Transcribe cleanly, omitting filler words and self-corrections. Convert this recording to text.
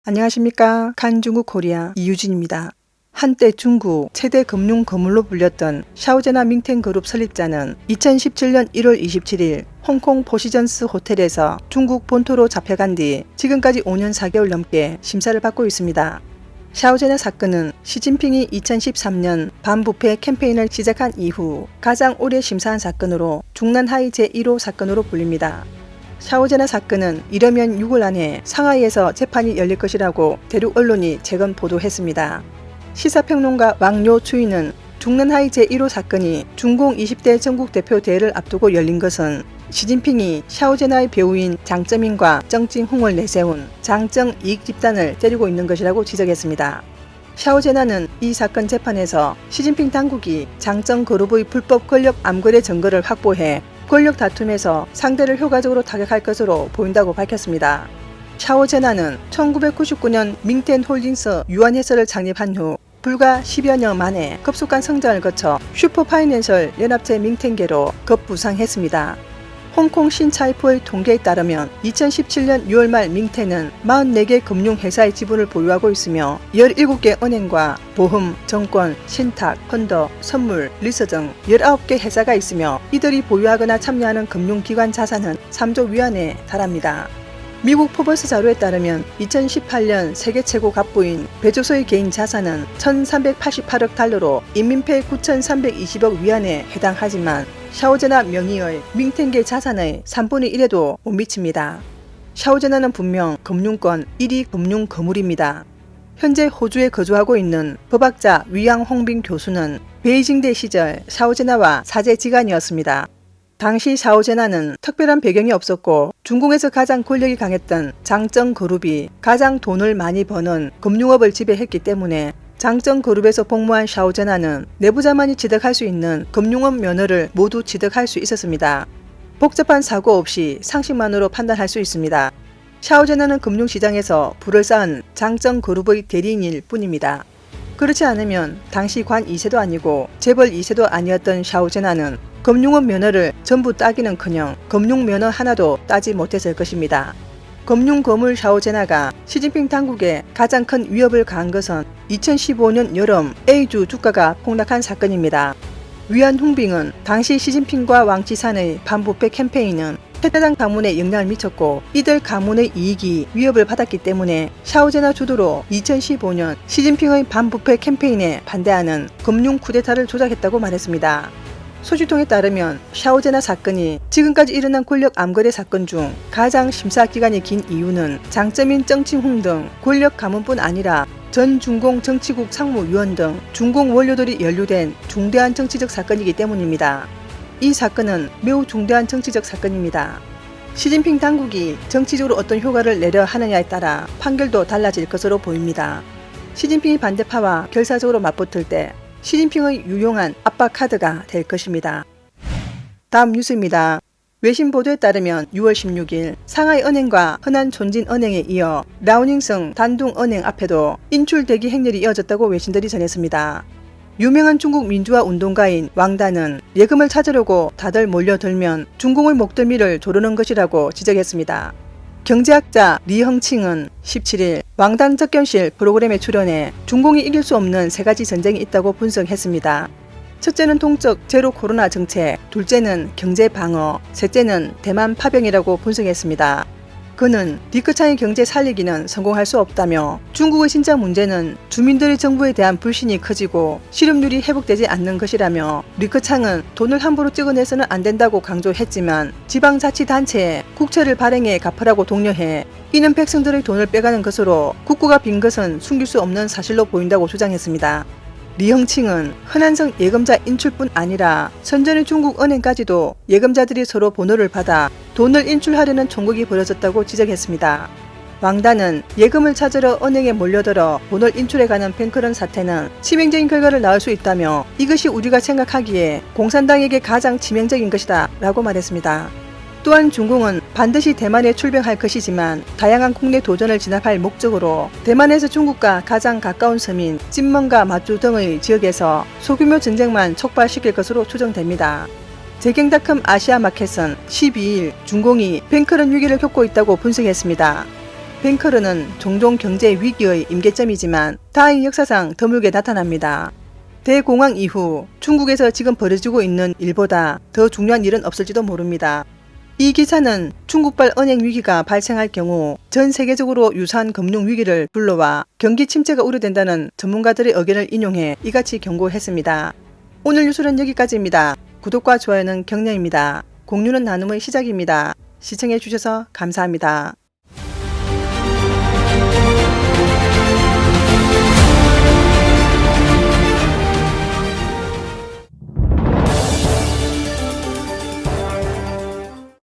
안녕하십니까. 칸중국 코리아 이유진입니다. 한때 중국 최대 금융 거물로 불렸던 샤오제나 밍텐그룹 설립자는 2017년 1월 27일 홍콩 포시전스 호텔에서 중국 본토로 잡혀간 뒤 지금까지 5년 4개월 넘게 심사를 받고 있습니다. 샤오제나 사건은 시진핑이 2013년 반부패 캠페인을 시작한 이후 가장 오래 심사한 사건으로 중난하이 제1호 사건으로 불립니다. 샤오제나 사건은 이르면 6월 안에 상하이에서 재판이 열릴 것이라고 대륙 언론이 최근 보도했습니다. 시사평론가 왕요 추이는 중난하이 제1호 사건이 중공 20대 전국 대표 대회를 앞두고 열린 것은 시진핑이 샤오제나의 배우인 장쩌민과 정칭홍을 내세운 장정 이익 집단을 때리고 있는 것이라고 지적했습니다. 샤오제나는 이 사건 재판에서 시진핑 당국이 장정 그룹의 불법 권력 암거래 증거를 확보해 권력 다툼에서 상대를 효과적으로 타격할 것으로 보인다고 밝혔습니다. 샤오제나는 1999년 밍텐홀딩스 유한해설을 창립한 후 불과 10여 년 만에 급속한 성장을 거쳐 슈퍼파이낸셜 연합체 밍텐계로 급부상했습니다. 홍콩 신차이포의 통계에 따르면 2017년 6월 말 밍텐은 44개 금융회사의 지분을 보유하고 있으며 17개 은행과 보험, 정권, 신탁, 펀더, 선물, 리서 등 19개 회사가 있으며 이들이 보유하거나 참여하는 금융기관 자산은 3조 위안에 달합니다. 미국 포버스 자료에 따르면 2018년 세계 최고 갑부인 베조소의 개인 자산은 1,388억 달러로 인민폐 9,320억 위안에 해당하지만 샤오제나 명의의 밍텐계 자산의 3분의 1에도 못 미칩니다. 샤오제나는 분명 금융권 1위 금융 거물입니다. 현재 호주에 거주하고 있는 법학자 위양 홍빈 교수는 베이징대 시절 샤오제나와 사제지간이었습니다. 당시 샤오제나는 특별한 배경이 없었고 중공에서 가장 권력이 강했던 장정 그룹이 가장 돈을 많이 버는 금융업을 지배했기 때문에 장정 그룹에서 복무한 샤오제나는 내부자만이 취득할 수 있는 금융업 면허를 모두 취득할 수 있었습니다. 복잡한 사고 없이 상식만으로 판단할 수 있습니다. 샤오제나는 금융시장에서 불을 쌓은 장정 그룹의 대리인일 뿐입니다. 그렇지 않으면 당시 관 2세도 아니고 재벌 2세도 아니었던 샤오제나는 금융업 면허를 전부 따기는커녕 금융 면허 하나도 따지 못했을 것입니다. 금융거물 샤오제나가 시진핑 당국에 가장 큰 위협을 가한 것은 2015년 여름 A주 주가가 폭락한 사건입니다. 위안 홍빙은 당시 시진핑과 왕치산의 반부패 캠페인은 패자당 가문에 영향을 미쳤고 이들 가문의 이익이 위협을 받았기 때문에 샤오제나 주도로 2015년 시진핑의 반부패 캠페인에 반대하는 금융 쿠데타를 조작했다고 말했습니다. 소식통에 따르면 샤오제나 사건이 지금까지 일어난 권력 암거래 사건 중 가장 심사기간이 긴 이유는 장쩌민, 정칭홍 등 권력 가문뿐 아니라 전 중공 정치국 상무위원 등 중공 원료들이 연루된 중대한 정치적 사건이기 때문입니다. 이 사건은 매우 중대한 정치적 사건입니다. 시진핑 당국이 정치적으로 어떤 효과를 내려 하느냐에 따라 판결도 달라질 것으로 보입니다. 시진핑이 반대파와 결사적으로 맞붙을 때 시진핑의 유용한 압박 카드가 될 것입니다. 다음 뉴스입니다. 외신 보도에 따르면 6월 16일 상하이 은행과 허난 촌진 은행에 이어 라오닝성 단둥 은행 앞에도 인출 대기 행렬이 이어졌다고 외신들이 전했습니다. 유명한 중국 민주화 운동가인 왕단은 예금을 찾으려고 다들 몰려들면 중공의 목덜미를 조르는 것이라고 지적했습니다. 경제학자 리헝칭은 17일 왕단 접견실 프로그램에 출연해 중공이 이길 수 없는 세 가지 전쟁이 있다고 분석했습니다. 첫째는 동적 제로 코로나 정책, 둘째는 경제 방어, 셋째는 대만 파병이라고 분석했습니다. 그는 리커창의 경제 살리기는 성공할 수 없다며 중국의 진짜 문제는 주민들의 정부에 대한 불신이 커지고 실업률이 회복되지 않는 것이라며 리커창은 돈을 함부로 찍어내서는 안 된다고 강조했지만 지방자치단체에 국채를 발행해 갚으라고 독려해 이는 백성들의 돈을 빼가는 것으로 국고가 빈 것은 숨길 수 없는 사실로 보인다고 주장했습니다. 리헝칭은 허난성 예금자 인출뿐 아니라 선전의 중국 은행까지도 예금자들이 서로 번호를 받아 돈을 인출하려는 총극이 벌어졌다고 지적했습니다. 왕단은 예금을 찾으러 은행에 몰려들어 돈을 인출해가는 뱅크런 사태는 치명적인 결과를 낳을 수 있다며 이것이 우리가 생각하기에 공산당에게 가장 치명적인 것이다 라고 말했습니다. 또한 중공은 반드시 대만에 출병할 것이지만 다양한 국내 도전을 진압할 목적으로 대만에서 중국과 가장 가까운 섬인 찐먼과 마주 등의 지역에서 소규모 전쟁만 촉발시킬 것으로 추정됩니다. 재경닷컴 아시아마켓은 12일 중공이 뱅크런 위기를 겪고 있다고 분석했습니다. 뱅커런은 종종 경제 위기의 임계점이지만 다행히 역사상 드물게 나타납니다. 대공황 이후 중국에서 지금 벌어지고 있는 일보다 더 중요한 일은 없을지도 모릅니다. 이 기사는 중국발 은행 위기가 발생할 경우 전 세계적으로 유사한 금융 위기를 불러와 경기 침체가 우려된다는 전문가들의 의견을 인용해 이같이 경고했습니다. 오늘 뉴스는 여기까지입니다. 구독과 좋아요는 격려입니다. 공유는 나눔의 시작입니다. 시청해 주셔서 감사합니다.